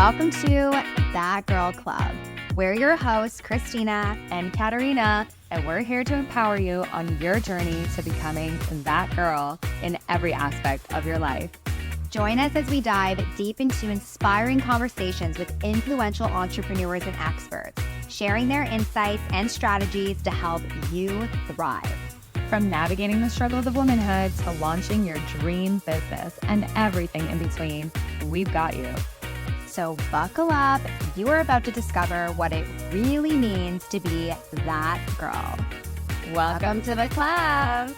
Welcome to That Girl Club. We're your hosts, Christina and Katarina, and we're here to empower you on your journey to becoming that girl in every aspect of your life. Join us as we dive deep into inspiring conversations with influential entrepreneurs and experts, sharing their insights and strategies to help you thrive. From navigating the struggles of womanhood to launching your dream business and everything in between, we've got you. So buckle up. You are about to discover what it really means to be that girl. Welcome to the club.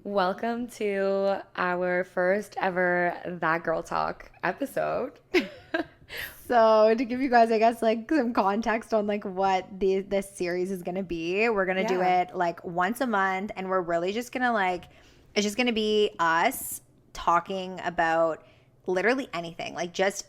Welcome to our first ever That Girl Talk episode. So to give you guys, I guess, like some context on like what this series is going to be, we're going to do it like once a month, and we're really just going to like, it's just going to be us talking about literally anything, like just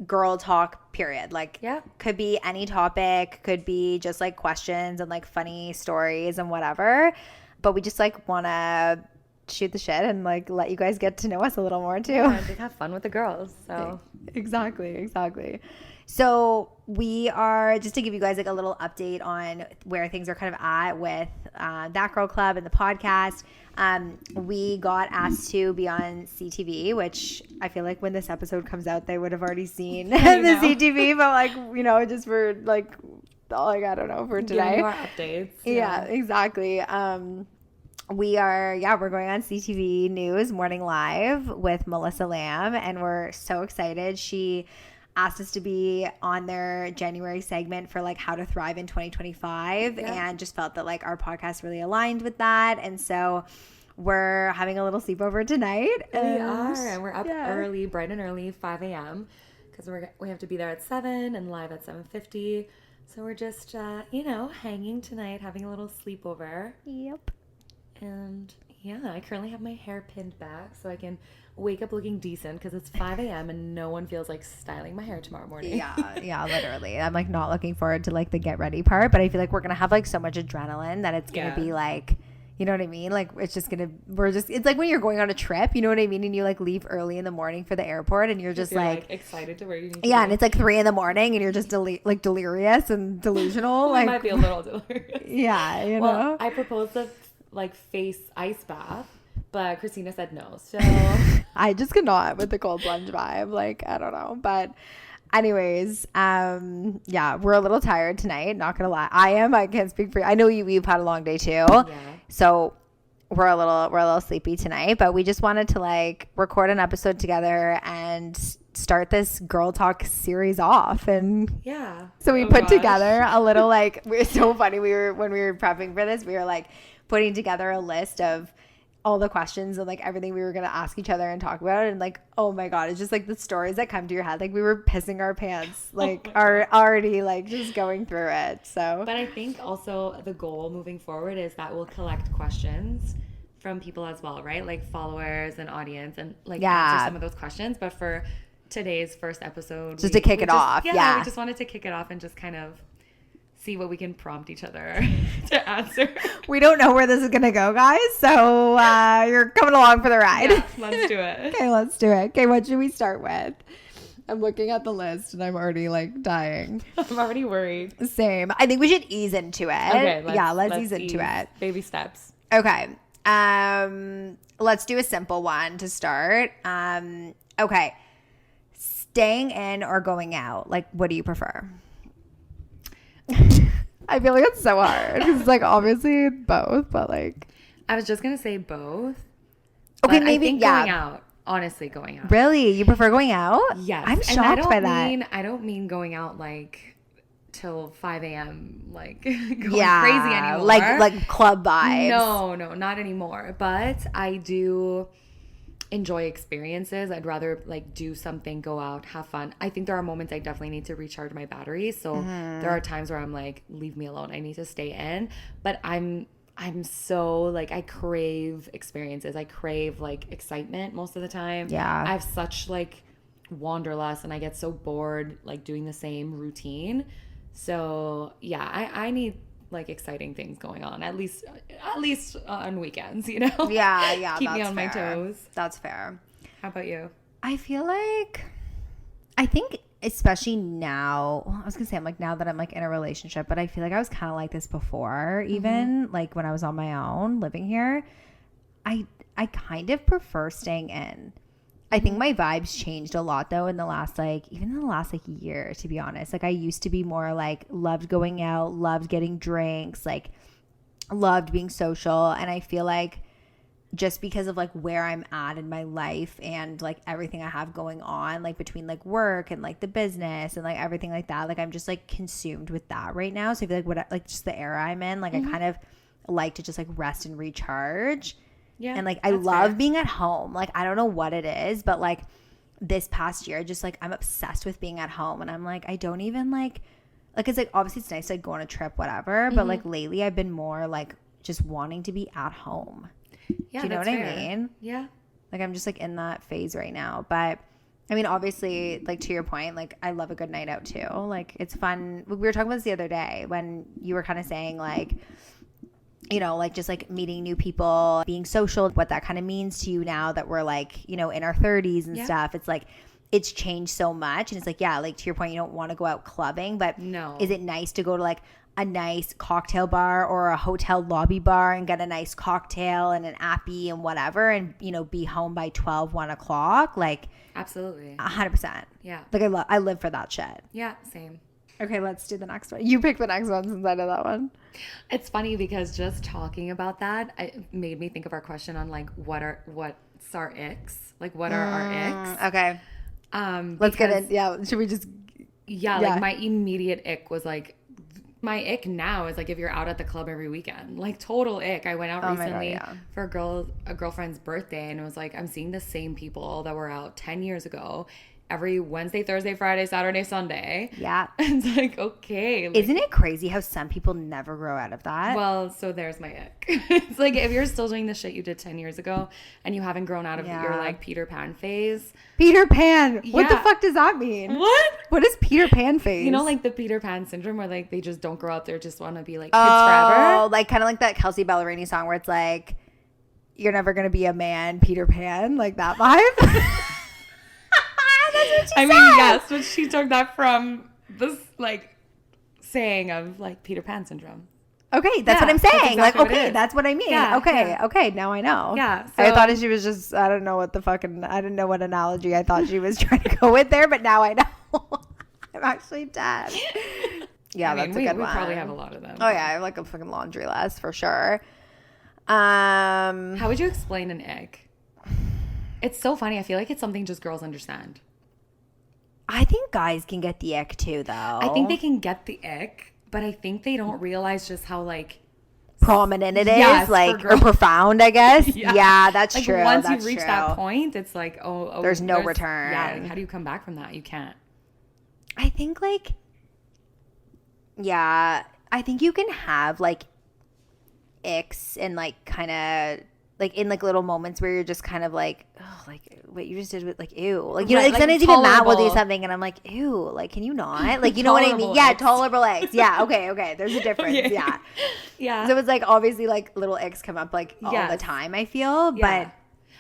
girl talk, period. Like, could be any topic, could be just like questions and like funny stories and whatever. But we just like want to shoot the shit and like let you guys get to know us a little more too. Yeah, and just have fun with the girls. So exactly. So we are, just to give you guys like a little update on where things are kind of at with That Girl Club and the podcast. We got asked to be on CTV, which I feel like when this episode comes out, they would have already seen the CTV, but like, you know, just for like I don't know, for today. Getting more updates. Yeah, exactly. We're going on CTV News Morning Live with Melissa Lamb, and we're so excited. She asked us to be on their January segment for like how to thrive in 2025, and just felt that like our podcast really aligned with that. And so we're having a little sleepover tonight. We are, and we're up early, bright and early, 5 a.m. because we have to be there at 7 and live at 7:50. So we're just, hanging tonight, having a little sleepover. Yep. And I currently have my hair pinned back so I can wake up looking decent because it's 5 a.m. and no one feels like styling my hair tomorrow morning. Yeah, literally. I'm like not looking forward to like the get ready part, but I feel like we're going to have like so much adrenaline that it's going to be like, you know what I mean? Like it's just it's like when you're going on a trip, you know what I mean? And you like leave early in the morning for the airport and you're just like excited to where you need to go. And it's like 3 a.m. and you're just like delirious and delusional. Like might be a little delirious. Yeah, you know. I proposed the like face ice bath, but Christina said no. So I just could not with the cold plunge vibe. Like, I don't know. But anyways, we're a little tired tonight, not gonna lie. I can't speak for you. I know you've had a long day too. Yeah. So we're a little sleepy tonight, but we just wanted to like record an episode together and start this girl talk series off. And so we put together a little like, it's so funny. When we were prepping for this, we were like putting together a list of all the questions and like everything we were going to ask each other and talk about. And like, oh my God, it's just like the stories that come to your head. Like we were pissing our pants, like are already like just going through it. So, but I think also the goal moving forward is that we'll collect questions from people as well, right? Like followers and audience and like answer some of those questions. But for today's first episode, just to kick it off. We just wanted to kick it off and just kind of see what we can prompt each other to answer. We don't know where this is going to go, guys. So you're coming along for the ride. Yeah, let's do it. Okay, let's do it. Okay, what should we start with? I'm looking at the list and I'm already like dying. I'm already worried. Same. I think we should ease into it. Okay, let's ease into it. Baby steps. Okay. Let's do a simple one to start. Okay. Staying in or going out? Like, what do you prefer? I feel like it's so hard because it's like obviously both, but like I was just gonna say both. Okay, maybe going out. Honestly, going out. Really, you prefer going out? Yes, I'm shocked by that. I don't mean going out like till 5 a.m. like going crazy anymore. Like club vibes. No, not anymore. But I do enjoy experiences. I'd rather like do something, go out, have fun. I think there are moments I definitely need to recharge my batteries. So there are times where I'm like, leave me alone. I need to stay in. But I'm so like, I crave experiences. I crave like excitement most of the time. Yeah. I have such like wanderlust and I get so bored like doing the same routine. So yeah, I need like exciting things going on, at least on weekends, you know? Yeah. Keep me that's on my fair. toes. That's fair. How about you? I feel like, I think especially now, well, I was gonna say I'm like now that I'm like in a relationship, but I feel like I was kind of like this before, even like when I was on my own living here. I kind of prefer staying in. I think my vibes changed a lot though in the last even in the last year, to be honest. Like I used to be more like loved going out, loved getting drinks, like loved being social, and I feel like just because of like where I'm at in my life and like everything I have going on, like between like work and like the business and like everything like that, like I'm just like consumed with that right now. So I feel like what like just the era I'm in, like I kind of like to just like rest and recharge. Yeah. And like I love being at home. Like I don't know what it is, but like this past year, just like I'm obsessed with being at home, and I'm like I don't even like it's like obviously it's nice to like go on a trip, whatever, but like lately I've been more like just wanting to be at home. Yeah, do you know what fair. I mean? Yeah. Like I'm just like in that phase right now. But I mean, obviously, like to your point, like I love a good night out too. Like it's fun. We were talking about this the other day when you were kind of saying like, you know, like just like meeting new people, being social, what that kind of means to you now that we're like, you know, in our 30s and stuff. It's like it's changed so much. And it's like, yeah, like to your point, you don't want to go out clubbing, but is it nice to go to like a nice cocktail bar or a hotel lobby bar and get a nice cocktail and an appy and whatever, and you know be home by 12, 1 o'clock? Like absolutely 100%. Yeah, like I live for that shit. Yeah, same. Okay, let's do the next one. You pick the next one since I know that one. It's funny because just talking about that made me think of our question on like what's our icks, like what are our icks. Okay, let's get in. Yeah, should we just like my immediate ick was like, my ick now is like if you're out at the club every weekend, like total ick. I went out recently for a girlfriend's birthday, and it was like I'm seeing the same people that were out 10 years ago every Wednesday, Thursday, Friday, Saturday, Sunday. Yeah. It's like, okay. Like, isn't it crazy how some people never grow out of that? Well, so there's my ick. It's like if you're still doing the shit you did 10 years ago and you haven't grown out of your like Peter Pan phase. Peter Pan. What the fuck does that mean? What is Peter Pan phase? You know, like the Peter Pan syndrome where like they just don't grow up. They just want to be like kids forever. Oh, like kind of like that Kelsey Ballerini song where it's like, you're never going to be a man, Peter Pan. Like that vibe. I mean, yes, but she took that from this like saying of like Peter Pan syndrome. Okay, that's what I'm saying. Exactly like, okay, that's what I mean. Yeah, okay, now I know. Yeah, so, I thought she was just, I don't know what analogy I thought she was trying to go with there, but now I know. I'm actually dead. Yeah, I mean, that's a good one. We probably have a lot of them. Oh yeah, I have like a fucking laundry list for sure. How would you explain an ick? It's so funny. I feel like it's something just girls understand. I think guys can get the ick too, though. I think they can get the ick, but I think they don't realize just how like prominent it is, like, or profound, I guess. Yeah, that's like, true. Once you reach that point, it's like, there's no return. Yeah, like, how do you come back from that? You can't. I think like, yeah, I think you can have like icks and like kind of like in like little moments where you're just kind of like, oh, like what you just did with like, ew, like, you know, like sometimes even Matt will do something and I'm like, ew, like, can you not, like, you know what I mean? Yeah, tolerable icks. Yeah, okay, there's a difference. Okay. Yeah. So it's like obviously like little icks come up like all the time, I feel, but.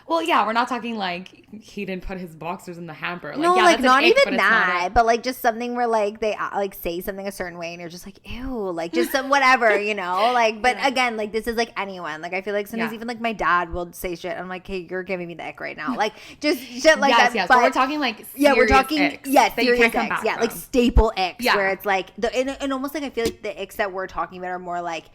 Well, yeah, we're not talking like he didn't put his boxers in the hamper. Like, no, like not ick, even that, but like just something where like they like say something a certain way and you're just like, ew, like just some whatever, you know, like, but again, like this is like anyone. Like I feel like sometimes even like my dad will say shit. I'm like, hey, you're giving me the ick right now. Like just shit like that. Yes, but we're talking like we're talking icks serious icks. Yeah, like staple icks where it's like and almost like I feel like the icks that we're talking about are more like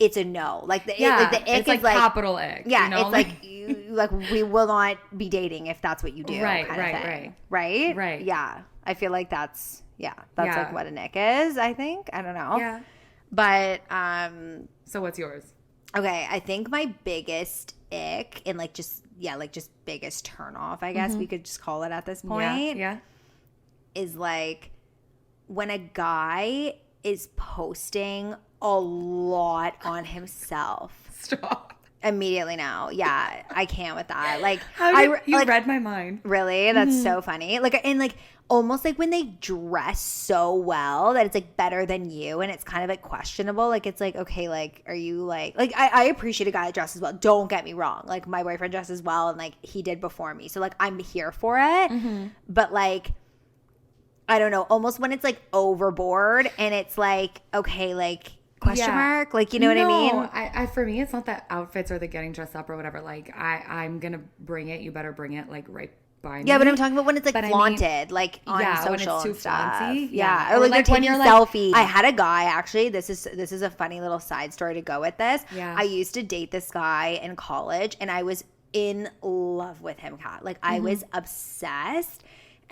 it's a no. Like the ick it's is like capital ick. Yeah, you know? it's like like we will not be dating if that's what you do. Right. Yeah, I feel like that's like what an ick is. I think I don't know. Yeah, but so what's yours? Okay, I think my biggest ick and like just biggest turn off, I guess we could just call it at this point. Yeah, is like when a guy is posting a lot on himself. Stop. Immediately now. Yeah, I can't with that. Like, you read my mind. Really? That's so funny. Like, and like almost like when they dress so well that it's like better than you, and it's kind of like questionable. Like, it's like, okay, like, are you like I appreciate a guy that dresses well. Don't get me wrong. Like, my boyfriend dresses well, and like he did before me, so like I'm here for it. But like, I don't know. Almost when it's like overboard, and it's like, okay, like. Question mark? Like, you know what I mean? I for me, it's not the outfits or the getting dressed up or whatever. Like, I'm going to bring it. You better bring it, like, right by me. Yeah, but I'm talking about when it's, like, flaunted, like, on social when it's too stuff. fancy. Yeah. Or, like, they're taking selfies. I had a guy, actually. This is a funny little side story to go with this. Yeah. I used to date this guy in college, and I was in love with him, Kat. Like, I was obsessed.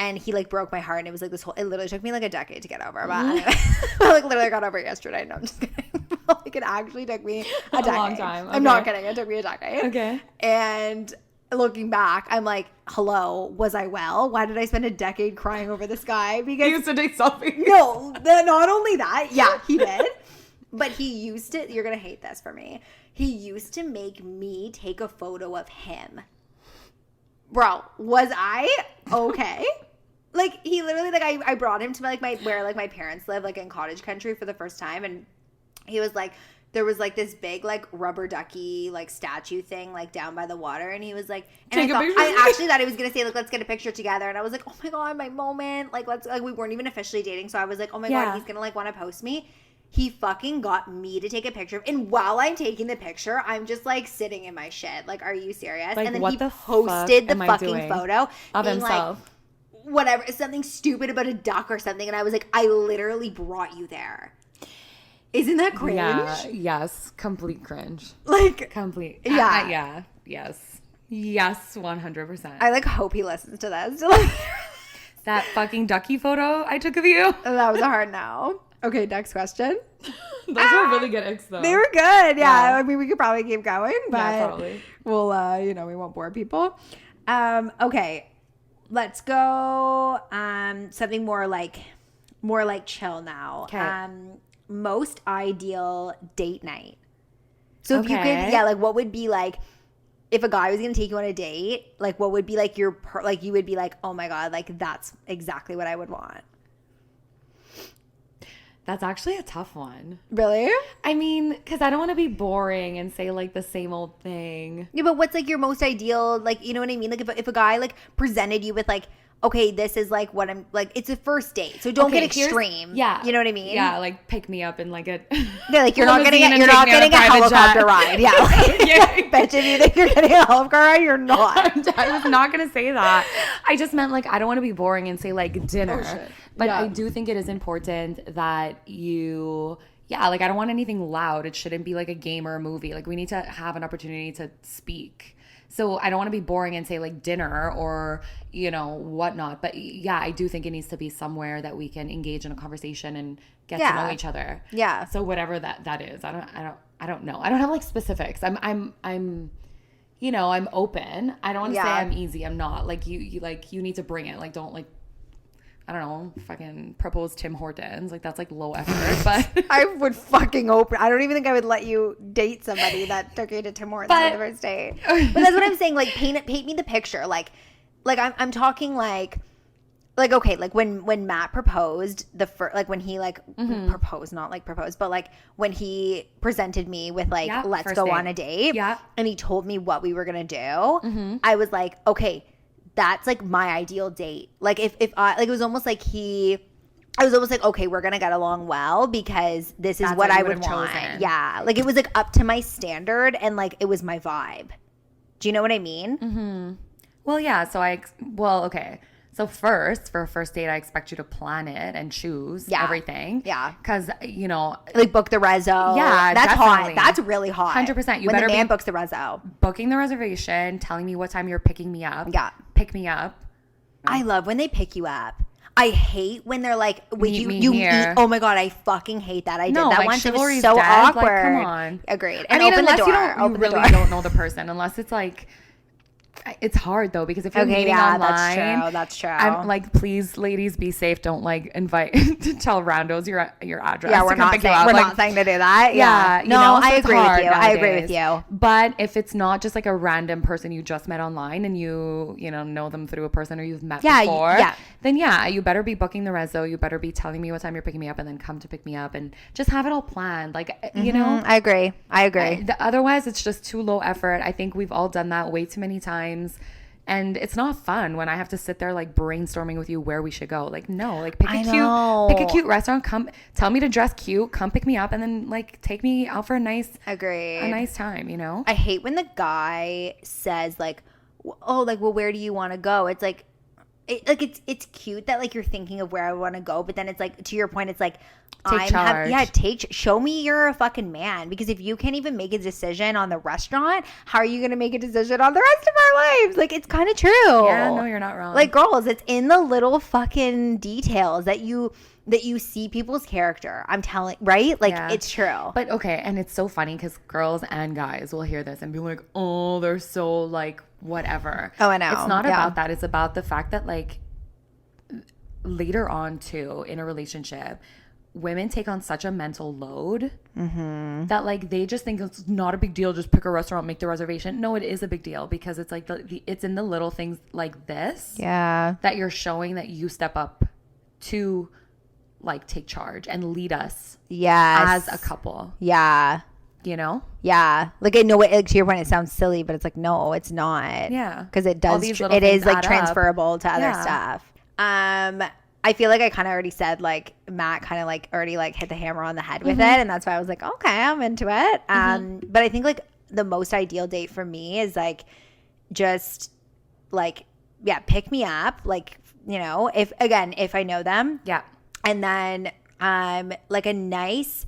And he, like, broke my heart, and it was, like, this whole – it literally took me, like, a decade to get over. But anyway, I, like, literally got over it yesterday. No, I'm just kidding. Like, it actually took me a decade. long time. Okay. I'm not kidding. It took me a decade. Okay. And looking back, I'm like, hello, was I well? Why did I spend a decade crying over this guy? Because he used to date selfies. No, not only that. Yeah, he did. But he used to – you're going to hate this for me. He used to make me take a photo of him. Bro, was I okay? Like, he literally, like, I brought him to, like, where, like, my parents live, like, in cottage country for the first time, and he was, like, there was, like, this big, like, rubber ducky, like, statue thing, like, down by the water, and he was, like, and I actually thought he was gonna say, like, let's get a picture together, and I was, like, oh, my God, my moment, like, let's, like, we weren't even officially dating, so I was, like, oh, my God, he's gonna, like, want to post me. He fucking got me to take a picture. And while I'm taking the picture, I'm just, like, sitting in my shit. Like, are you serious? Like, and then what he the posted the fuck am I fucking doing photo of being himself. Like, whatever, something stupid about a duck or something. And I was like, I literally brought you there. Isn't that cringe? Yeah, yes. Complete cringe. Like, complete. Yeah. Yeah. Yes. Yes, 100%. I, like, hope he listens to this. That fucking ducky photo I took of you. That was a hard no. Okay, next question. Those were really good icks, though. They were good. Yeah. I mean, we could probably keep going, but probably. We'll, you know, we won't bore people. Okay. Let's go something more like chill now. Okay. Most ideal date night. So if you could, Okay. like, what would be like if a guy was going to take you on a date, like, what would be like you would be like, oh my God, like, that's exactly what I would want. That's actually a tough one. Really? I mean, because I don't want to be boring and say, like, the same old thing. Yeah, but what's, like, your most ideal, like, you know what I mean? Like, if a guy, like, presented you with, like, okay, this is, like, what I'm, like, it's a first date, so don't get extreme. Yeah. You know what I mean? Yeah, like, pick me up in, like, a Yeah, like, you're not getting a helicopter ride. Yeah. Like, bitch, if you think you're getting a helicopter ride, you're not. I was not going to say that. I just meant, like, I don't want to be boring and say, like, dinner. Oh, shit. But Yeah. I do think it is important that you... Yeah, like, I don't want anything loud. It shouldn't be, like, a game or a movie. Like, we need to have an opportunity to speak. So I don't want to be boring and say, like, dinner or, you know, whatnot. But yeah, I do think it needs to be somewhere that we can engage in a conversation and get to know each other. Yeah. So whatever that is, I don't know. I don't have, like, specifics. I'm you know, I'm open. I don't want to say I'm easy. I'm not. Like, you need to bring it. Like, don't, like, I don't know, fucking propose Tim Hortons. Like, that's, like, low effort, but... I would fucking open. I don't even think I would let you date somebody that took you to Tim Hortons on the first date. But that's what I'm saying. Like, paint me the picture. Like I'm talking, like, okay, like, when Matt proposed, like, when he, like, proposed, not, like, proposed, but, like, when he presented me with, like, let's go on a date. Yeah. And he told me what we were going to do. I was like, okay, that's, like, my ideal date. Like, if I, like, it was almost like I was almost like, okay, we're going to get along well because this is what I would want. Yeah. Like, it was, like, up to my standard and, like, it was my vibe. Do you know what I mean? Mm-hmm. Well, yeah. So okay. So first, for a first date, I expect you to plan it and choose everything. Yeah. Because, you know. Like, book the rezo. Yeah, that's definitely. hot. That's really hot. 100%. When the man books the rezo. Booking the reservation, telling me what time you're picking me up. Yeah. Pick me up. I love when they pick you up. I hate when they're like, you here. Oh my God, I fucking hate that. I did that like, once. It was chivalry's so dead. awkward. Like, come on. Agreed. And I mean, open unless the door. You really don't know the person. Unless it's like, It's hard though, because if you're meeting online, that's true. I'm like, please, ladies, be safe. Don't like invite to tell randos your address. Yeah, we're not saying to do that. Yeah, no, so I it's agree with hard you. I agree with nowadays. you. But if it's not just like a random person you just met online and you know them through a person or you've met before, then you better be booking the reso. You better be telling me what time you're picking me up and then come to pick me up and just have it all planned. Like, you know, I agree. Otherwise, it's just too low effort. I think we've all done that way too many times. And it's not fun when I have to sit there like brainstorming with you where we should go. Like, no, like pick a cute restaurant. Come tell me to dress cute. Come pick me up and then like take me out for a nice time. You know. I hate when the guy says like, oh, like, well, where do you want to go? It's like, it's cute that like you're thinking of where I want to go, but then it's like, to your point, it's like, show me you're a fucking man, because if you can't even make a decision on the restaurant, how are you going to make a decision on the rest of our lives? Like, it's kind of true. Yeah, no, you're not wrong. Like, girls, it's in the little fucking details that you see people's character. I'm telling, right? Like, it's true. But okay, and it's so funny because girls and guys will hear this and be like, oh, they're so like whatever. Oh, I know. It's not about that. It's about the fact that like later on too in a relationship, women take on such a mental load that like they just think it's not a big deal. Just pick a restaurant, make the reservation. No, it is a big deal, because it's like it's in the little things like this that you're showing that you step up to like take charge and lead us as a couple. You know? Yeah. Like, I know like, to your point, it sounds silly, but it's like, no, it's not. Yeah. Because it does, it is like transferable to other stuff. I feel like I kind of already said, like, Matt kind of like already like hit the hammer on the head with it. And that's why I was like, okay, I'm into it. But I think like the most ideal date for me is like, just like, pick me up. Like, you know, if I know them. Yeah. And then like a nice,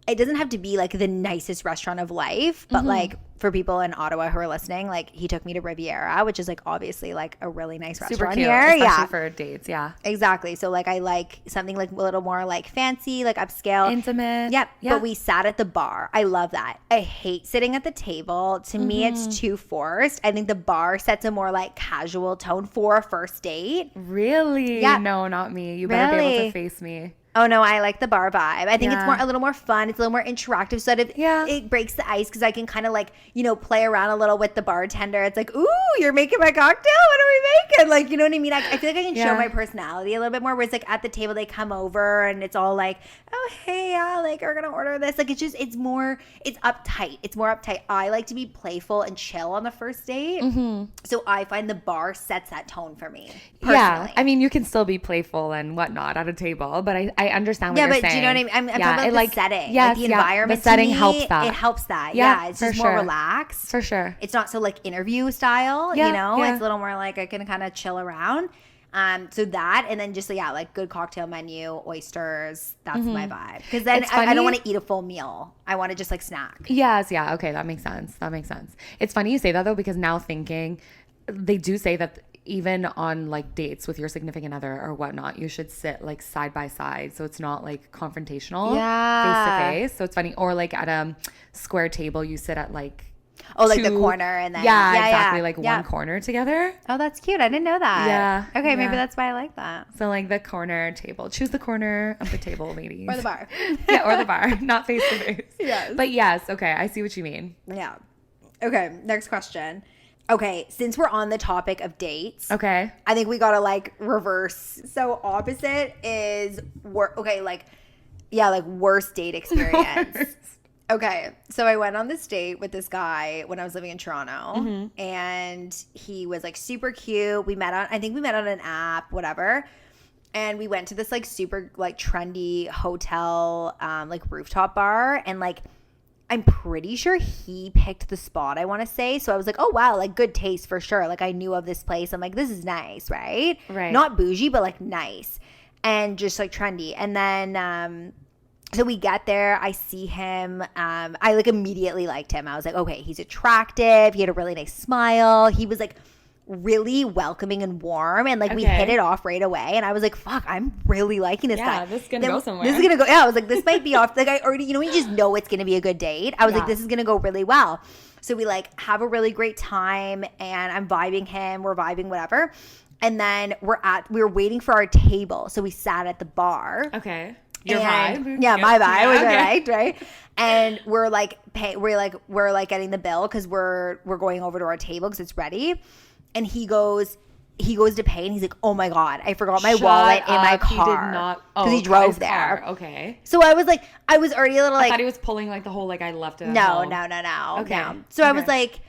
it doesn't have to be like the nicest restaurant of life, but like for people in Ottawa who are listening, like he took me to Riviera, which is like obviously like a really nice super restaurant cute, here. Especially for dates. Yeah. Exactly. So like I like something like a little more like fancy, like upscale. Intimate. Yep. Yeah. But we sat at the bar. I love that. I hate sitting at the table. To me, it's too forced. I think the bar sets a more like casual tone for a first date. Really? Yeah. No, not me. You better be able to face me. Oh no, I like the bar vibe. I think it's a little more fun. It's a little more interactive, so that it breaks the ice, because I can kind of like, you know, play around a little with the bartender. It's like, ooh, you're making my cocktail. What are we making? Like, you know what I mean? I feel like I can show my personality a little bit more. Whereas like at the table, they come over and it's all like, oh hey, like we're gonna order this. Like it's uptight. It's more uptight. I like to be playful and chill on the first date. So I find the bar sets that tone for me. Personally. Yeah, I mean, you can still be playful and whatnot at a table, but I understand what you're saying. Yeah, but do you know what I mean? I'm talking about the setting. Yes, like the environment. The setting to me, helps that. It helps that. Yeah, it's just more relaxed. For sure. It's not so like interview style, you know? Yeah. It's a little more like I can kind of chill around. So that, and then just like good cocktail menu, oysters. That's my vibe. Because then I don't want to eat a full meal. I want to just like snack. Yes, yeah. Okay, that makes sense. It's funny you say that though, because now thinking, they do say that even on like dates with your significant other or whatnot, you should sit like side by side, so it's not like confrontational, face to face. So it's funny. Or like at a square table, you sit at like like the corner, and then exactly, like one corner together. Oh, that's cute. I didn't know that. Yeah. Okay, maybe that's why I like that. So like the corner table. Choose the corner of the table, ladies. Or the bar. Or the bar, not face to face. Yes. But yes, okay, I see what you mean. Yeah. Okay, next question. Okay, since we're on the topic of dates, okay, I think we gotta like reverse. So opposite is worst date experience. Okay, so I went on this date with this guy when I was living in Toronto, and he was like super cute. I think we met on an app, whatever. And we went to this like super like trendy hotel, like rooftop bar, and like I'm pretty sure he picked the spot, I want to say. So I was like, oh, wow, like good taste for sure. Like I knew of this place. I'm like, this is nice, right? Right. Not bougie, but like nice and just like trendy. And then so we get there. I see him. I like immediately liked him. I was like, okay, he's attractive. He had a really nice smile. He was like really welcoming and warm, and like we hit it off right away, and I was like, fuck, I'm really liking this guy. This is gonna go somewhere. This is gonna go. Yeah, I was like, this might be off. Like I already, you know, you just know it's gonna be a good date. I was like, this is gonna go really well. So we like have a really great time, and I'm vibing him, we're vibing whatever. And then we were waiting for our table. So we sat at the bar. Okay. Your And- vibe? Yeah, my vibe, which okay. I liked, right? And we're like getting the bill because we're going over to our table because it's ready. And he goes to pay, and he's like, "Oh my god, I forgot my wallet in my car." He did not. because he his drove there. car. Okay. So I was already a little I like, thought he was pulling like the whole like I left it. At no. home. Okay. Okay. So I was Okay. like,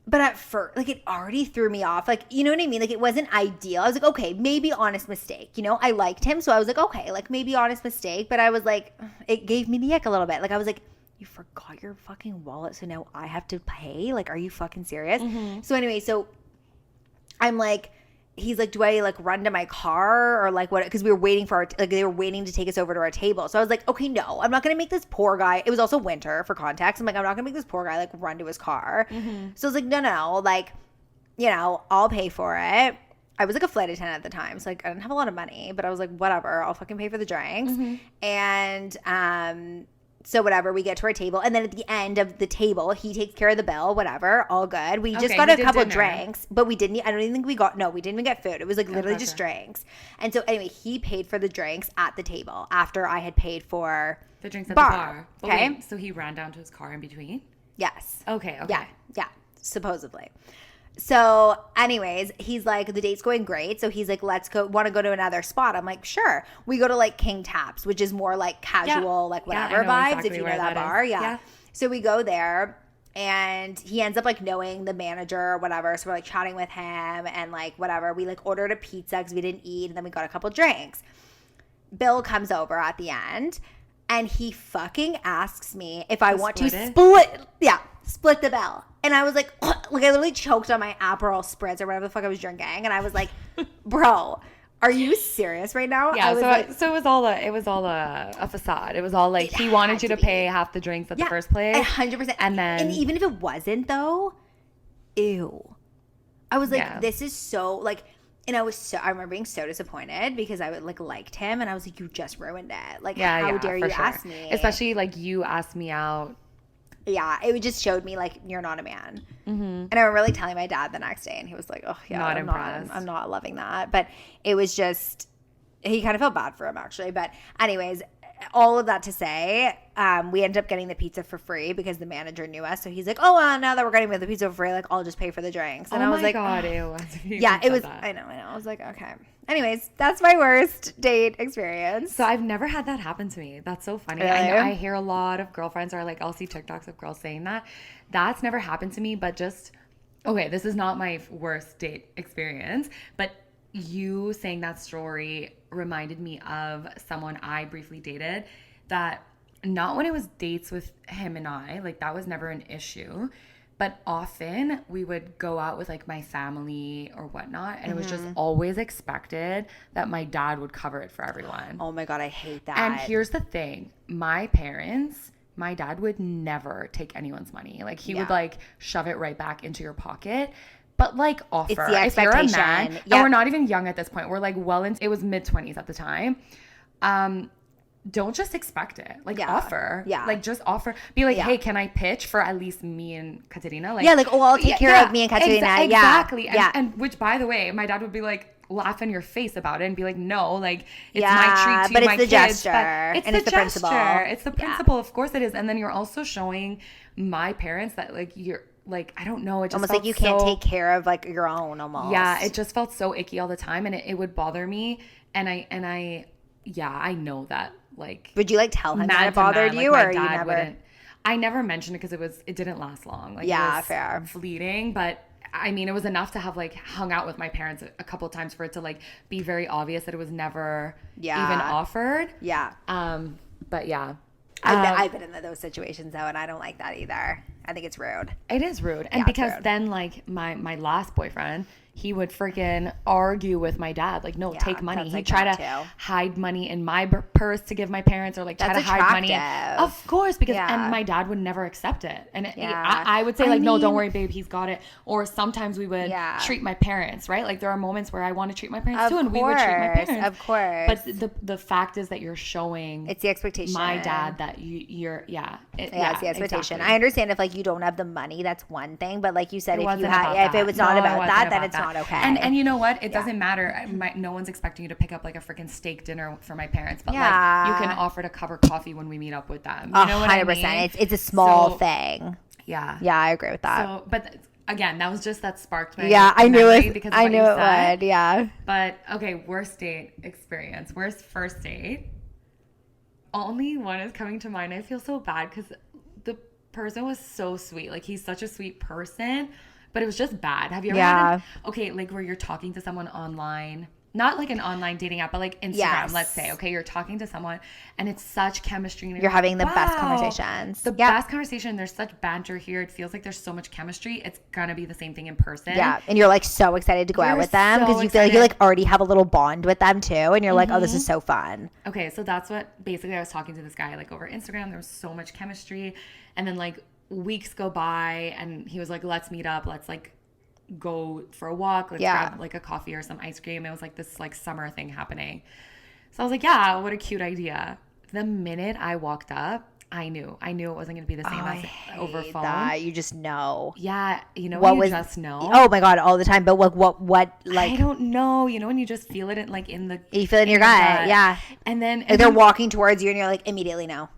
but at first, like, it already threw me off. Like, you know what I mean? Like, it wasn't ideal. I was like, okay, maybe honest mistake. You know, I liked him, so I was like, okay, like maybe honest mistake. But I was like, it gave me the ick a little bit. Like, I was like, you forgot your fucking wallet, so now I have to pay? Like, are you fucking serious? So anyway, so I'm like, he's like, do I like run to my car or like what? Because we were waiting for they were waiting to take us over to our table. So I was like, okay, no, I'm not gonna make this poor guy. It was also winter for context. I'm like, I'm not gonna make this poor guy like run to his car. So I was like, no, like, you know, I'll pay for it. I was like a flight attendant at the time, so like I didn't have a lot of money, but I was like, whatever, I'll fucking pay for the drinks. And so whatever, we get to our table, and then at the end of the table, he takes care of the bill, whatever, all good. We just Okay, got he a did couple dinner. drinks, but we didn't, I don't even think we didn't even get food. It was like literally just drinks. And so anyway, he paid for the drinks at the table after I had paid for The drinks at bar, the bar. But okay? wait, so he ran down to his car in between? Yes. Okay. Yeah, supposedly. So anyways, he's like, the date's going great. So he's like, want to go to another spot? I'm like, sure. We go to like King Taps, which is more like casual, like Yeah, I whatever know vibes, exactly if you know where that that is. bar. Yeah. Yeah. So we go there, and he ends up like knowing the manager or whatever. So we're like chatting with him and like whatever. We like ordered a pizza because we didn't eat, and then we got a couple drinks. Bill comes over at the end, and he fucking asks me if I want to split the bill. And I was like I literally choked on my Aperol Spritz or whatever the fuck I was drinking, and I was like, bro, are you serious right now? Yeah, I was so it was all a facade. It was all like he wanted you to pay half the drinks at the first place. 100%. And even if it wasn't though, ew. I was like, this is so like, and I remember being so disappointed because I would liked him, and I was like, you just ruined it. Like, how dare you ask me? Especially like you asked me out. Yeah, it just showed me like you're not a man. And I remember like telling my dad the next day, and he was like, "Oh yeah, I'm not loving that." But it was just, he kind of felt bad for him actually. But anyways, all of that to say, we ended up getting the pizza for free because the manager knew us. So he's like, "Oh, now that we're getting the pizza for free, like I'll just pay for the drinks." And I was like, God, oh. ew. Yeah, it was. I know. I was like, okay. Anyways, that's my worst date experience. So I've never had that happen to me. That's so funny. Really? I hear a lot of girlfriends are like, I'll see TikToks of girls saying that. That's never happened to me, but okay, this is not my worst date experience, but you saying that story reminded me of someone I briefly dated that, not when it was dates with him and I, like that was never an issue. But often we would go out with like my family or whatnot, and it was just always expected that my dad would cover it for everyone. Oh my God, I hate that. And here's the thing, my dad would never take anyone's money. Like he would like shove it right back into your pocket. But like offer. It's the if you're a expectation. man, Yep. and we're not even young at this point, we're like it was mid-20s at the time. Don't just expect it. Like offer. Yeah. Like just offer. Be like, hey, can I pitch for at least me and Katerina? Like, like, oh, I'll take care of me and Katerina. Exactly. Yeah. And which, by the way, my dad would be like, laugh in your face about it and be like, no, like it's Yeah, my treat to but it's my the kids. gesture, But it's and the it's the gesture. principle. It's the principle. Of course it is. And then you're also showing my parents that like you're like, I don't know. It just almost felt like you can't so- take care of like your own almost. Yeah, it just felt so icky all the time, and it would bother me. And I know that. Like, would you like tell him that man it to bothered man, you, like, or my you dad never? wouldn't. I never mentioned it because it didn't last long. Like, Yeah, it was fair. fleeting, but I mean, it was enough to have like hung out with my parents a couple of times for it to like be very obvious that it was never even offered. Yeah. But yeah. I've been in those situations though, and I don't like that either. I think it's rude. It is rude. And Yeah, it's because rude. then like my last boyfriend, he would freaking argue with my dad. Like, no, take money. He'd try to hide money in my purse to give my parents, or like try to hide money. Of course, because and my dad would never accept it. And I would say, like, no, don't worry, babe, he's got it. Or sometimes we would treat my parents, right? Like, there are moments where I want to treat my parents too, and we would treat my parents. Of course. But the fact is that you're showing it's the expectation. My dad that you're it's the expectation. Exactly. I understand if like you don't have the money, that's one thing. But like you said, if it was not about that, then it's not okay. And you know what? It doesn't matter. No one's expecting you to pick up like a freaking steak dinner for my parents, but like you can offer to cover coffee when we meet up with them. You know what I mean? 100%. It's a small thing. Yeah. Yeah, I agree with that. So, but again, that was just that sparked my I knew it. Because I knew it would. Yeah. But okay, worst date experience. Worst first date. Only one is coming to mind. I feel so bad because the person was so sweet. Like, he's such a sweet person, but it was just bad. Have you ever had like where you're talking to someone online, not like an online dating app, but like Instagram, let's say, okay, you're talking to someone and it's such chemistry. And you're having the best conversations. The best conversation. There's such banter here. It feels like there's so much chemistry. It's going to be the same thing in person. Yeah. And you're like so excited to go out with them because you feel like you like already have a little bond with them too. And you're like, oh, this is so fun. Okay. So that's what basically I was talking to this guy like over Instagram. There was so much chemistry. And then like weeks go by and he was like, let's meet up. Let's like go for a walk. Let's grab like a coffee or some ice cream. It was like this like summer thing happening. So I was like, yeah, what a cute idea. The minute I walked up, I knew it wasn't going to be the same as over phone. That. You just know. Yeah. You know, when you just know. Oh my God, all the time. But what like. I don't know. You know, when you just feel it like in the. You feel it in your gut. Yeah. And then. Like they're walking towards you and you're like immediately know.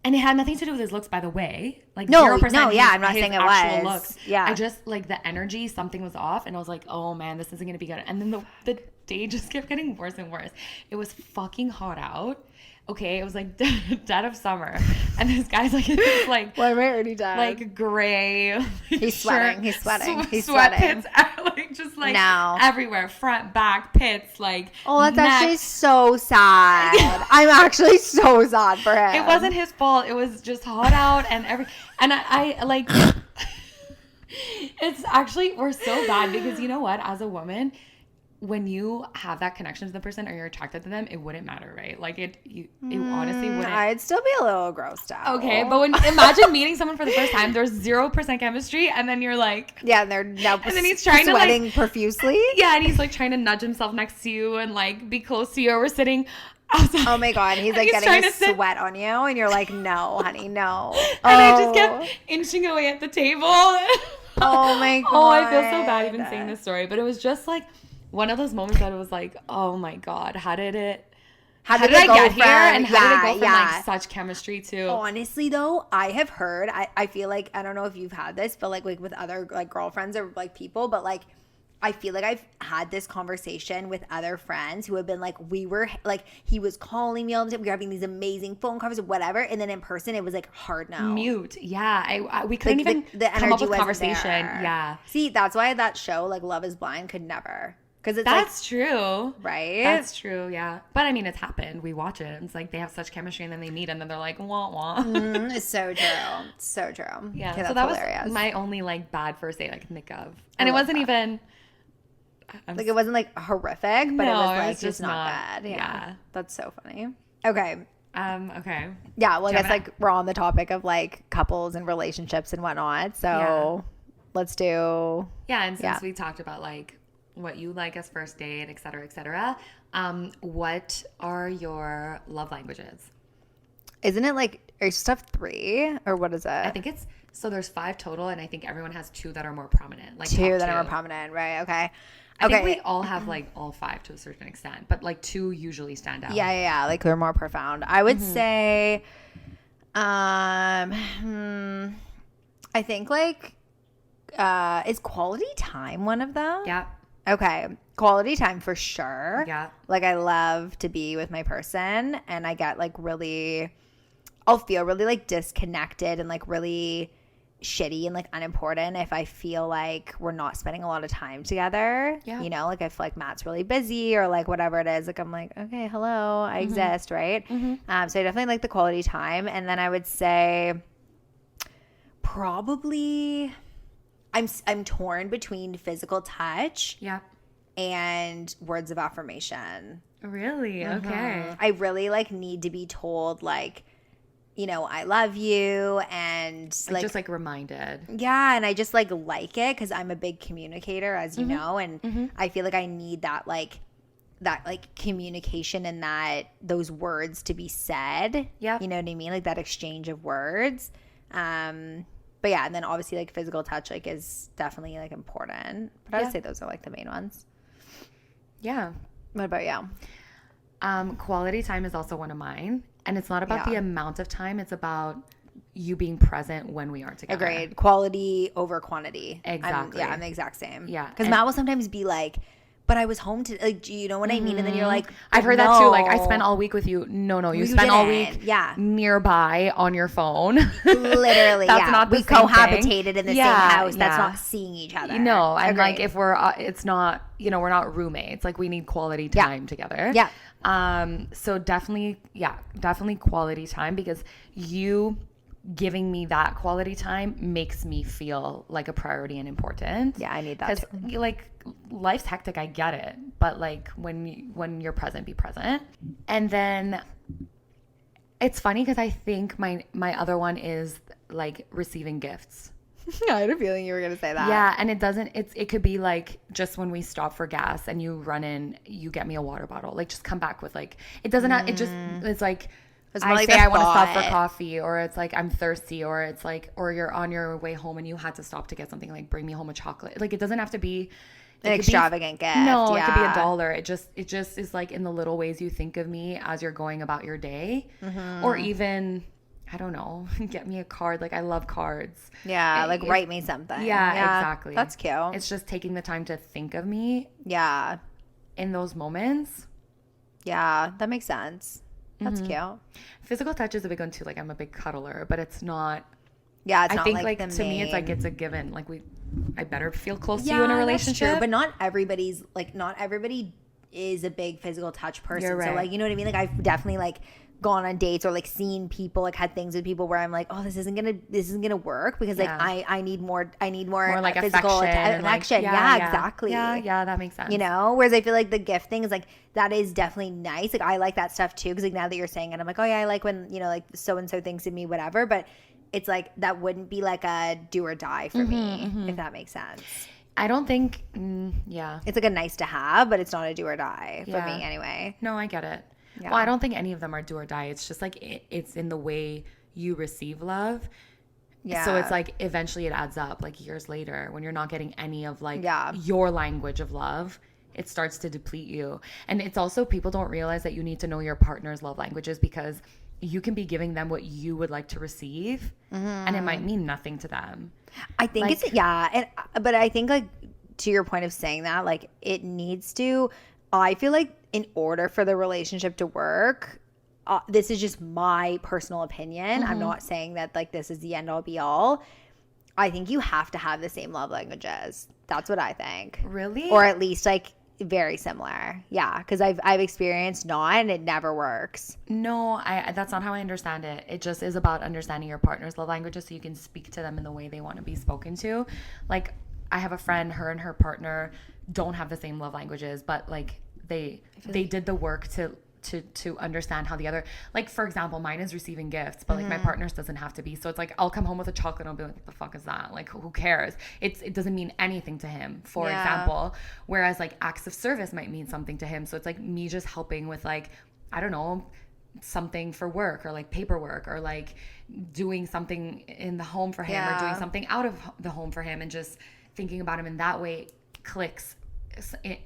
And it had nothing to do with his looks, by the way. Like 0%. No, yeah, I'm not saying it was. Looks. Yeah. I just, like, the energy, something was off. And I was like, oh, man, this isn't going to be good. And then the day just kept getting worse and worse. It was fucking hot out. Okay, it was like dead of summer. And this guy's like, it's like, well, I'm already dead. Like gray. He's sweating. He's sweating. He's sweat sweating. Pits are like just like everywhere, front, back, pits, like. Oh, that's actually so sad. I'm actually so sad for him. It wasn't his fault. It was just hot out and I like. It's actually, we're so bad because you know what? As a woman, when you have that connection to the person or you're attracted to them, it wouldn't matter, right? Like it honestly wouldn't. I'd still be a little grossed out. Okay, but imagine meeting someone for the first time, there's 0% chemistry, and then you're like, yeah, and they're now and then he's trying sweating to like profusely. Yeah, and he's like trying to nudge himself next to you and like be close to you. Or we're sitting outside. Oh my God, he's like getting his sweat on you, and you're like, no, honey, no. And I just kept inching away at the table. Oh my God. Oh, I feel so bad even saying this story, but it was just like one of those moments that it was like, oh my God, how did I get here? And how did it go from like such chemistry to? Honestly though, I have heard, I feel like, I don't know if you've had this, but like with other like girlfriends or like people, but like I feel like I've had this conversation with other friends who have been like, we were like, he was calling me all the time. We were having these amazing phone calls or whatever. And then in person, it was like hard no. Mute. Yeah. We couldn't even the come up with conversation. There. Yeah. See, that's why that show, like Love is Blind, could never. Because that's true. Right? That's true, yeah. But I mean, it's happened. We watch it. It's like they have such chemistry and then they meet and then they're like, wah, wah. It's so true. So true. Yeah. Okay, so that hilarious. was my only like bad first date I can think of. And it wasn't even. Like it wasn't like horrific, but it was like just not bad. Yeah. That's so funny. Okay. Okay. Yeah. Well, I guess like we're on the topic of like couples and relationships and whatnot. So let's do. Yeah. And since we talked about like what you like as first date, et cetera, what are your love languages? Isn't it like, are you stuff 3 or what is it? I think it's, so there's 5 total and I think everyone has 2 that are more prominent. Like 2 that are more prominent, right? Okay. I think we all have like all 5 to a certain extent, but like 2 usually stand out. Yeah. Like they're more profound. I would say, I think like, is quality time one of them? Yeah. Okay. Quality time for sure. Yeah. Like I love to be with my person and I get like I'll feel really like disconnected and like really shitty and like unimportant if I feel like we're not spending a lot of time together. Yeah. You know, like I feel like Matt's really busy or like whatever it is. Like I'm like, okay, hello, I exist, right? So I definitely like the quality time. And then I would say probably I'm torn between physical touch Yeah. and words of affirmation. Really? Okay. I really like need to be told like, you know, I love you, and like just like reminded. yeah, and I just like it because I'm a big communicator, as you know, and I feel like I need that like communication and those words to be said. Yeah. You know what I mean? Like that exchange of words. But yeah, and then obviously like physical touch like is definitely like important. But I would say those are like the main ones. Yeah. What about you? Quality time is also one of mine. And it's not about the amount of time. It's about you being present when we are together. Agreed. Quality over quantity. Exactly. I'm the exact same. Yeah. Because Matt will sometimes be like, but I was home to, like, do you know what I mean? And then you're like, I've heard that too. Like, I spent all week with you. No, you spent all week nearby on your phone. Literally, That's not the we same cohabitated thing. in the same house. That's not seeing each other. No, and like if we're, it's not, you know, we're not roommates. Like we need quality time together. Yeah. So definitely quality time, because you giving me that quality time makes me feel like a priority and important. Yeah, I need that because like life's hectic, I get it, but like when you're present, be present. And then it's funny because I think my other one is like receiving gifts. I had a feeling you were gonna say that. Yeah, and it could be like just when we stop for gas and you run in, you get me a water bottle, like just come back with like, it doesn't have, it's like I say I want to stop for coffee, or it's like I'm thirsty, or it's like, or you're on your way home and you had to stop to get something, like bring me home a chocolate. Like it doesn't have to be an extravagant gift. No, it could be $1. It just is like in the little ways you think of me as you're going about your day, or even, I don't know, get me a card. Like I love cards. Yeah, like write me something. Yeah, exactly. That's cute. It's just taking the time to think of me. Yeah. In those moments. Yeah, that makes sense. That's cute. Physical touch is a big one too. Like I'm a big cuddler, but it's not. Yeah, it's I not think like to me, it's like it's a given. Like I better feel close to you in a relationship. That's true, but not everybody is a big physical touch person. You're right. So like, you know what I mean? Like I've definitely like gone on dates or like seen people, like had things with people where I'm like, oh, this isn't gonna work, because like I need more like physical affection. Yeah, exactly. Yeah, that makes sense. You know, whereas I feel like the gift thing is like, that is definitely nice. Like I like that stuff too, because like now that you're saying it, I'm like, oh yeah, I like when, you know, like so and so thinks of me, whatever. But it's like that wouldn't be like a do or die for me, if that makes sense. I don't think. It's like a nice to have, but it's not a do or die for me anyway. No, I get it. Yeah. Well, I don't think any of them are do or die. It's just like it's in the way you receive love. Yeah. So it's like eventually it adds up. Like years later, when you're not getting any of like your language of love, it starts to deplete you. And it's also, people don't realize that you need to know your partner's love languages, because you can be giving them what you would like to receive, and it might mean nothing to them. I think like, but I think like to your point of saying that, like it needs to. I feel like in order for the relationship to work, this is just my personal opinion. I'm not saying that like this is the end all be all. I think you have to have the same love languages. That's what I think. Really? Or at least like very similar. Yeah, because I've experienced not, and it never works. No, that's not how I understand it. It just is about understanding your partner's love languages so you can speak to them in the way they want to be spoken to. Like I have a friend, her and her partner don't have the same love languages, but like they did the work to understand how the other, like for example, mine is receiving gifts, but like my partner's doesn't have to be. So it's like I'll come home with a chocolate and I'll be like, what the fuck is that? Like who cares? It doesn't mean anything to him, for example. Whereas like acts of service might mean something to him. So it's like me just helping with like, I don't know, something for work, or like paperwork, or like doing something in the home for him, or doing something out of the home for him, and just thinking about him in that way clicks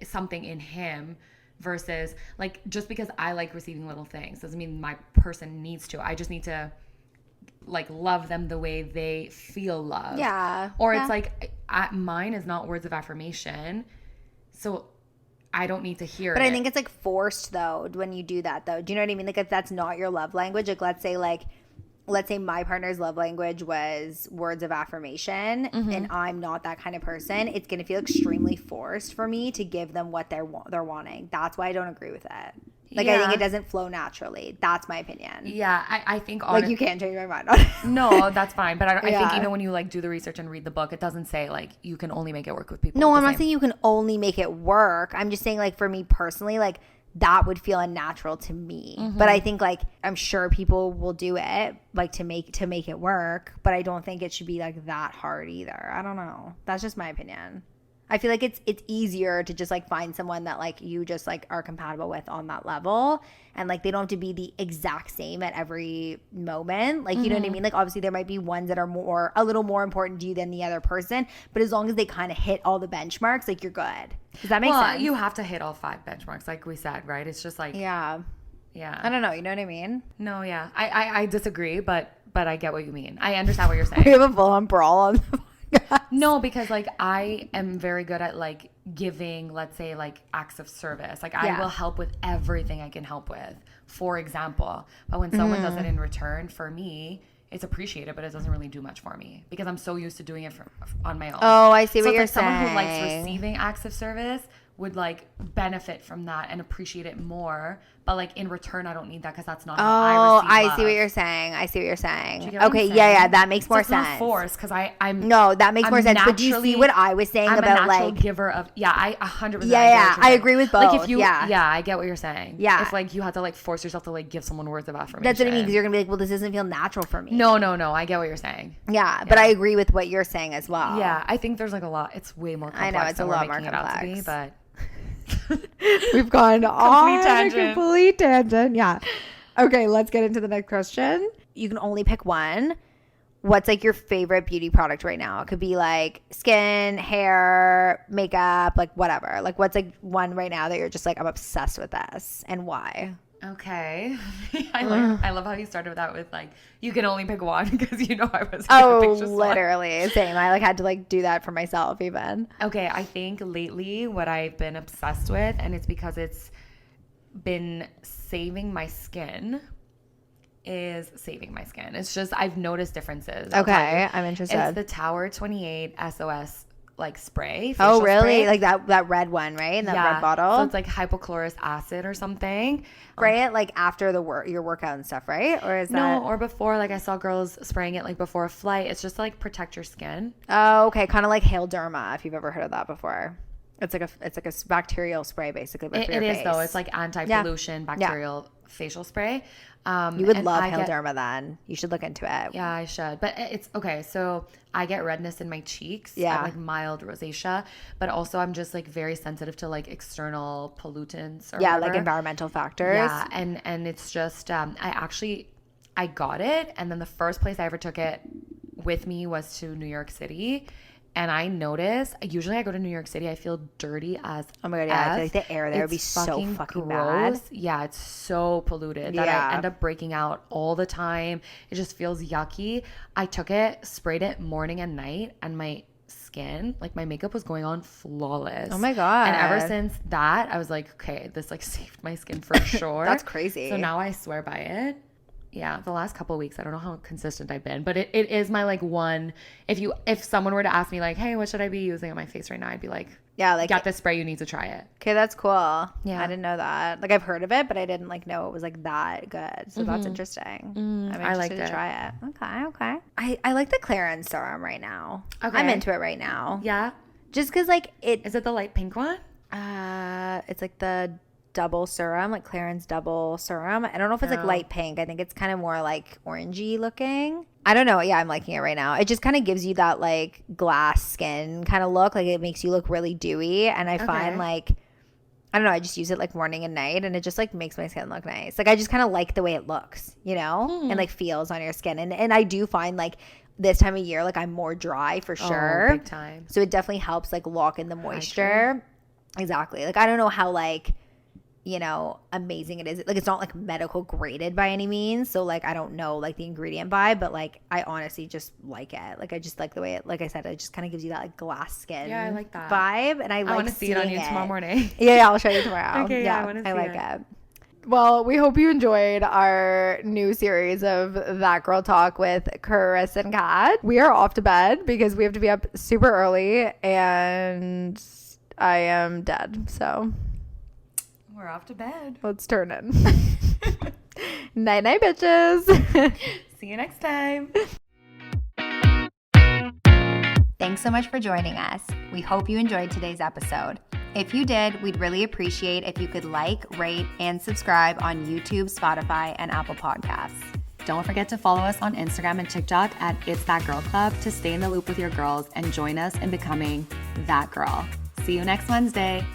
something in him. Versus like, just because I like receiving little things doesn't mean my person needs to. I just need to like love them the way they feel love. Yeah. Or it's like mine is not words of affirmation, so I don't need to hear it. But I think it's like forced though when you do that though. Do you know what I mean? Like if that's not your love language, like let's say my partner's love language was words of affirmation, and I'm not that kind of person, it's going to feel extremely forced for me to give them what they're wanting. That's why I don't agree with it. Like, I think it doesn't flow naturally. That's my opinion. Yeah, I think like, you can't change my mind on it. No, that's fine. But I think even when you like do the research and read the book, it doesn't say like you can only make it work with people. No, I'm not saying you can only make it work. I'm just saying, like, for me personally, like, that would feel unnatural to me. But I think, like, I'm sure people will do it, like, to make it work. But I don't think it should be like that hard either. I don't know. That's just my opinion. I feel like it's easier to just like find someone that like you just like are compatible with on that level, and like they don't have to be the exact same at every moment. Like, you know what I mean? Like, obviously there might be ones that are a little more important to you than the other person, but as long as they kind of hit all the benchmarks, like, you're good. Does that make sense? You have to hit all 5 benchmarks, like we said, right? It's just like Yeah. I don't know. You know what I mean? No, yeah. I disagree, but I get what you mean. I understand what you're saying. We have a full-on brawl on the podcast. No, because like I am very good at like giving, let's say, like acts of service. Like I will help with everything I can help with, for example. But when someone does it in return, for me, it's appreciated, but it doesn't really do much for me because I'm so used to doing it on my own. Oh, I see what you're saying. Someone who likes saying. receiving acts of service would like benefit from that and appreciate it more. But like in return, I don't need that because that's not how I receive love. See what you're saying. I see what you're saying. Do you get what Okay, I'm saying? yeah, that makes more it's sense. Not forced because I'm no, that makes more sense. But do you see what I was saying I'm about a natural like giver of I 100%. Yeah, I agree with both. Like if you yeah, I get what you're saying. Yeah, if like you had to like force yourself to like give someone words of affirmation. That's what I mean, because you're gonna be like, well, this doesn't feel natural for me. No, I get what you're saying. Yeah, but I agree with what you're saying as well. Yeah, I think there's like a lot. It's way more complex. I know it's a lot more complex. It out to be, but. We've gone on a complete tangent. Yeah. Okay, let's get into the next question. You can only pick one. What's like your favorite beauty product right now? It could be like skin, hair, makeup, like whatever. Like, what's like one right now that you're just like, I'm obsessed with this, and why? Okay. I love how you started with that with like, you can only pick one because you know I was going to pick just literally one. Same. I like had to like do that for myself even. Okay. I think lately what I've been obsessed with, and it's because it's been saving my skin, It's just, I've noticed differences. Okay. I'm interested. It's the Tower 28 SOS like spray. Oh, really? Spray. Like that red one, right? In that red bottle? So it's like hypochlorous acid or something. Spray it like after your workout and stuff, right? Or is that... No, or before. Like I saw girls spraying it like before a flight. It's just to, like protect your skin. Oh, okay. Kind of like Hail Derma, if you've ever heard of that before. It's like a bacterial spray, basically. But it is, though. It's like anti-pollution bacterial facial spray. You would love Hail Derma then. You should look into it. Yeah, I should. But it's okay. So I get redness in my cheeks. Yeah. I have like mild rosacea. But also I'm just like very sensitive to like external pollutants or whatever. Like environmental factors. Yeah. And it's just, I got it. And then the first place I ever took it with me was to New York City. And I notice, usually I go to New York City, I feel dirty as oh my God, yeah. I feel like the air there would be so fucking bad. Yeah, it's so polluted that I end up breaking out all the time. It just feels yucky. I took it, sprayed it morning and night, and my skin, like my makeup was going on flawless. Oh my God. And ever since that, I was like, okay, this like saved my skin for sure. That's crazy. So now I swear by it. Yeah, the last couple of weeks, I don't know how consistent I've been, but it is my like one. If someone were to ask me like, hey, what should I be using on my face right now? I'd be like, yeah, like got this spray, you need to try it. Okay, that's cool. Yeah, I didn't know that. Like I've heard of it, but I didn't like know it was like that good. So that's interesting. I'm interested to try it. Okay. I like the Clarins serum right now. Okay, I'm into it right now. Yeah, just because like is it the light pink one? It's like the double serum, like Clarins double serum. I don't know if it's like light pink. I think it's kind of more like orangey looking. I don't know. Yeah, I'm liking it right now. It just kind of gives you that like glass skin kind of look. Like it makes you look really dewy. And I find like, I don't know, I just use it like morning and night and it just like makes my skin look nice. Like I just kind of like the way it looks, you know, and like feels on your skin. And I do find like this time of year, like I'm more dry for sure. Big time. So it definitely helps like lock in the moisture. Exactly. Like I don't know how like, you know, amazing it is. Like it's not like medical graded by any means. So like I don't know like the ingredient vibe, but like I honestly just like it. Like I just like the way it, like I said, it just kind of gives you that like glass skin. Yeah, I like that vibe. And I want to see it on you tomorrow morning. Yeah, I'll show you tomorrow. Okay, yeah, I want to see I like it. Well, we hope you enjoyed our new series of That Girl Talk with Chris and Kat. We are off to bed because we have to be up super early and I am dead. So We're off to bed. Let's turn in. Night, night, bitches. See you next time. Thanks so much for joining us. We hope you enjoyed today's episode. If you did, we'd really appreciate if you could like, rate, and subscribe on YouTube, Spotify, and Apple Podcasts. Don't forget to follow us on Instagram and TikTok at It's That Girl Club to stay in the loop with your girls and join us in becoming that girl. See you next Wednesday.